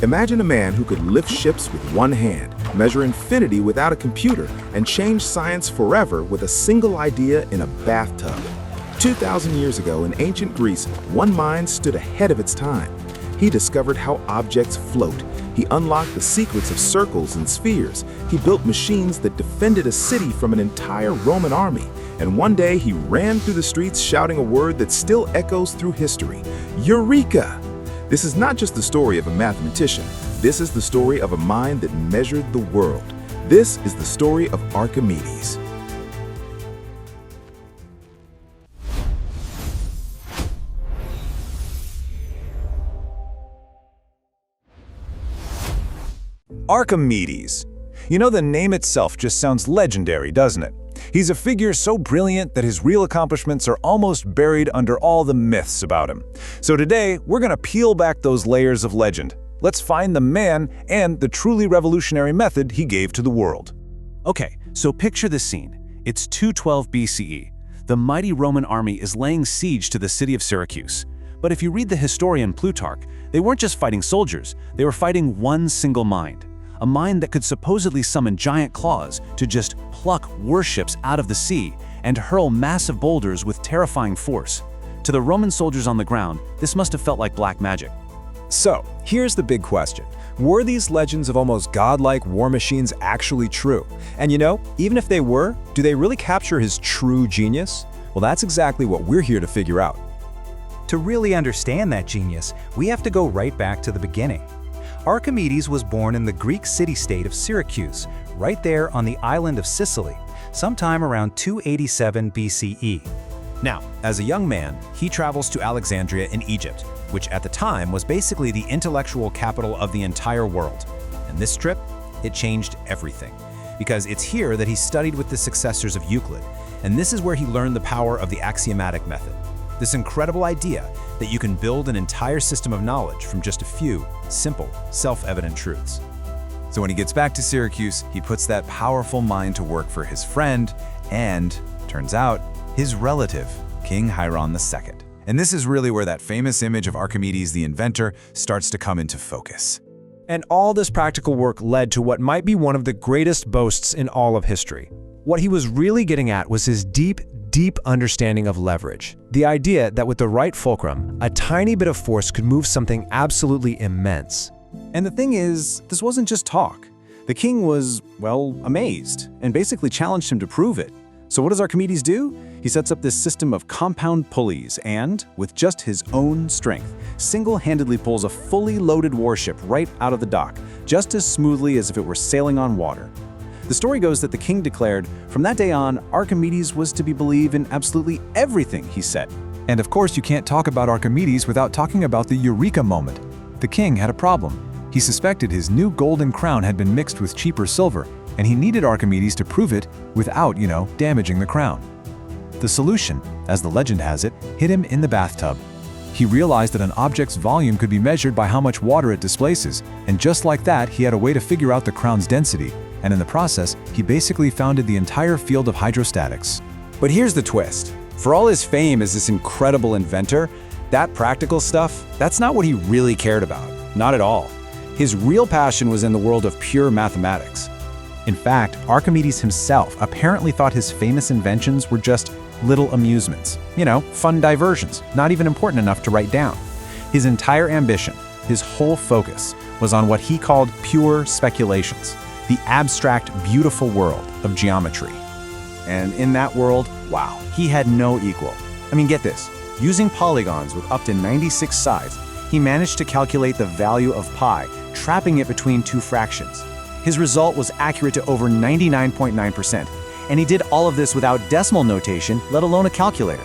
Imagine a man who could lift ships with one hand, measure infinity without a computer, and change science forever with a single idea in a bathtub. 2,000 years ago in ancient Greece, one mind stood ahead of its time. He discovered how objects float. He unlocked the secrets of circles and spheres. He built machines that defended a city from an entire Roman army. And one day he ran through the streets shouting a word that still echoes through history: Eureka! This is not just the story of a mathematician. This is the story of a mind that measured the world. This is the story of Archimedes. Archimedes. You know, the name itself just sounds legendary, doesn't it? He's a figure so brilliant that his real accomplishments are almost buried under all the myths about him. So today, we're going to peel back those layers of legend. Let's find the man and the truly revolutionary method he gave to the world. Okay, so picture this scene. It's 212 BCE. The mighty Roman army is laying siege to the city of Syracuse. But if you read the historian Plutarch, they weren't just fighting soldiers, they were fighting one single mind. A mind that could supposedly summon giant claws to just pluck warships out of the sea and hurl massive boulders with terrifying force. To the Roman soldiers on the ground, this must have felt like black magic. So, here's the big question. Were these legends of almost godlike war machines actually true? And you know, even if they were, do they really capture his true genius? Well, that's exactly what we're here to figure out. To really understand that genius, we have to go right back to the beginning. Archimedes was born in the Greek city-state of Syracuse, right there on the island of Sicily, sometime around 287 BCE. Now, as a young man, he travels to Alexandria in Egypt, which at the time was basically the intellectual capital of the entire world. And this trip, it changed everything, because it's here that he studied with the successors of Euclid, and this is where he learned the power of the axiomatic method. This incredible idea that you can build an entire system of knowledge from just a few simple, self-evident truths. So when he gets back to Syracuse, he puts that powerful mind to work for his friend and, turns out, his relative, King Hiram II. And this is really where that famous image of Archimedes the inventor starts to come into focus. And all this practical work led to what might be one of the greatest boasts in all of history. What he was really getting at was his deep understanding of leverage. The idea that with the right fulcrum, a tiny bit of force could move something absolutely immense. And the thing is, this wasn't just talk. The king was, well, amazed, and basically challenged him to prove it. So what does Archimedes do? He sets up this system of compound pulleys and, with just his own strength, single-handedly pulls a fully loaded warship right out of the dock, just as smoothly as if it were sailing on water. The story goes that the king declared, from that day on, Archimedes was to be believed in absolutely everything he said. And of course, you can't talk about Archimedes without talking about the Eureka moment. The king had a problem. He suspected his new golden crown had been mixed with cheaper silver, and he needed Archimedes to prove it without, damaging the crown. The solution, as the legend has it, hit him in the bathtub. He realized that an object's volume could be measured by how much water it displaces, and just like that, he had a way to figure out the crown's density. And in the process, he basically founded the entire field of hydrostatics. But here's the twist. For all his fame as this incredible inventor, that practical stuff, that's not what he really cared about. Not at all. His real passion was in the world of pure mathematics. In fact, Archimedes himself apparently thought his famous inventions were just little amusements. Fun diversions, not even important enough to write down. His entire ambition, his whole focus, was on what he called pure speculations, the abstract, beautiful world of geometry. And in that world, wow, he had no equal. I mean, get this. Using polygons with up to 96 sides, he managed to calculate the value of pi, trapping it between two fractions. His result was accurate to over 99.9%, and he did all of this without decimal notation, let alone a calculator.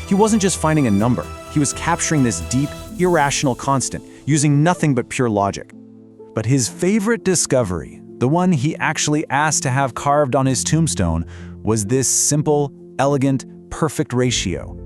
He wasn't just finding a number, he was capturing this deep, irrational constant, using nothing but pure logic. But his favorite discovery, the one he actually asked to have carved on his tombstone, was this simple, elegant, perfect ratio.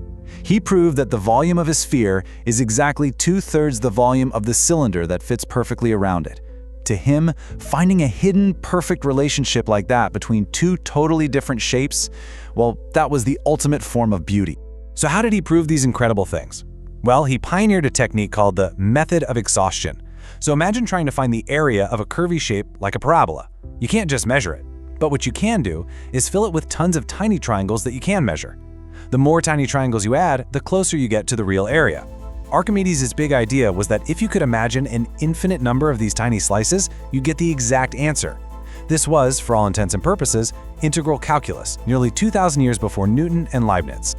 He proved that the volume of a sphere is exactly 2/3 the volume of the cylinder that fits perfectly around it. To him, finding a hidden, perfect relationship like that between two totally different shapes, well, that was the ultimate form of beauty. So how did he prove these incredible things? Well, he pioneered a technique called the method of exhaustion. So imagine trying to find the area of a curvy shape like a parabola. You can't just measure it. But what you can do is fill it with tons of tiny triangles that you can measure. The more tiny triangles you add, the closer you get to the real area. Archimedes' big idea was that if you could imagine an infinite number of these tiny slices, you'd get the exact answer. This was, for all intents and purposes, integral calculus, nearly 2,000 years before Newton and Leibniz.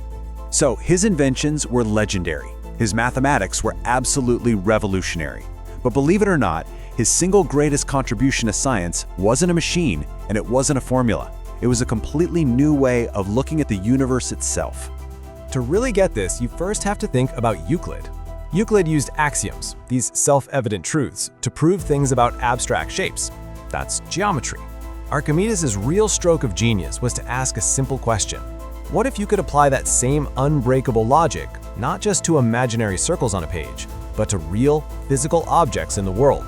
So his inventions were legendary. His mathematics were absolutely revolutionary. But believe it or not, his single greatest contribution to science wasn't a machine, and it wasn't a formula. It was a completely new way of looking at the universe itself. To really get this, you first have to think about Euclid. Euclid used axioms, these self-evident truths, to prove things about abstract shapes. That's geometry. Archimedes' real stroke of genius was to ask a simple question. What if you could apply that same unbreakable logic, not just to imaginary circles on a page, but to real, physical objects in the world?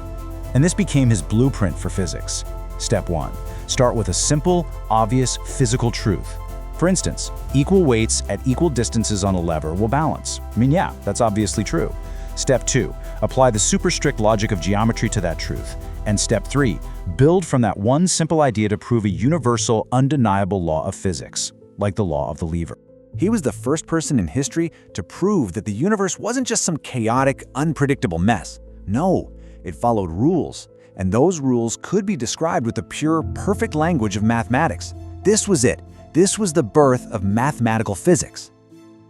And this became his blueprint for physics. Step 1. Start with a simple, obvious physical truth. For instance, equal weights at equal distances on a lever will balance. I mean, yeah, that's obviously true. Step 2. Apply the super strict logic of geometry to that truth. And step 3. Build from that one simple idea to prove a universal, undeniable law of physics, like the law of the lever. He was the first person in history to prove that the universe wasn't just some chaotic, unpredictable mess. No, it followed rules, and those rules could be described with the pure, perfect language of mathematics. This was it. This was the birth of mathematical physics.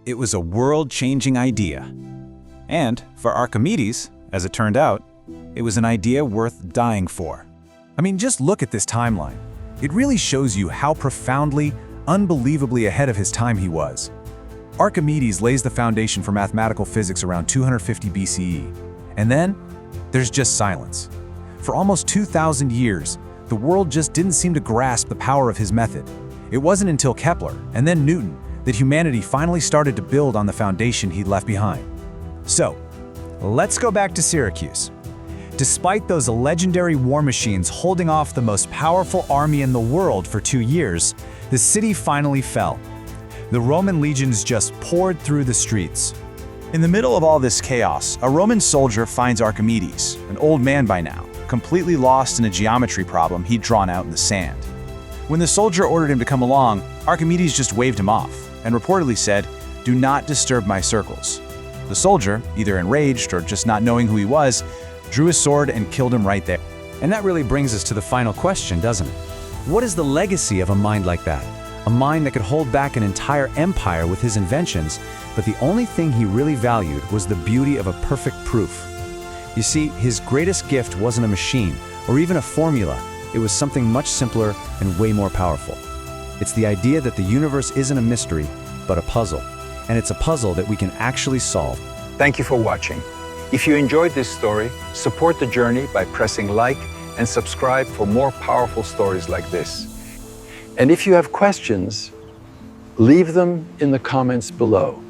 It was a world-changing idea. And for Archimedes, as it turned out, it was an idea worth dying for. I mean, just look at this timeline. It really shows you how profoundly, unbelievably ahead of his time he was. Archimedes lays the foundation for mathematical physics around 250 BCE. And then, there's just silence. For almost 2,000 years, the world just didn't seem to grasp the power of his method. It wasn't until Kepler, and then Newton, that humanity finally started to build on the foundation he'd left behind. So, let's go back to Syracuse. Despite those legendary war machines holding off the most powerful army in the world for 2 years, the city finally fell. The Roman legions just poured through the streets. In the middle of all this chaos, a Roman soldier finds Archimedes, an old man by now, completely lost in a geometry problem he'd drawn out in the sand. When the soldier ordered him to come along, Archimedes just waved him off and reportedly said, "Do not disturb my circles." The soldier, either enraged or just not knowing who he was, drew his sword and killed him right there. And that really brings us to the final question, doesn't it? What is the legacy of a mind like that? A mind that could hold back an entire empire with his inventions, but the only thing he really valued was the beauty of a perfect proof. You see, his greatest gift wasn't a machine or even a formula. It was something much simpler and way more powerful. It's the idea that the universe isn't a mystery, but a puzzle. And it's a puzzle that we can actually solve. Thank you for watching. If you enjoyed this story, support the journey by pressing like and subscribe for more powerful stories like this. And if you have questions, leave them in the comments below.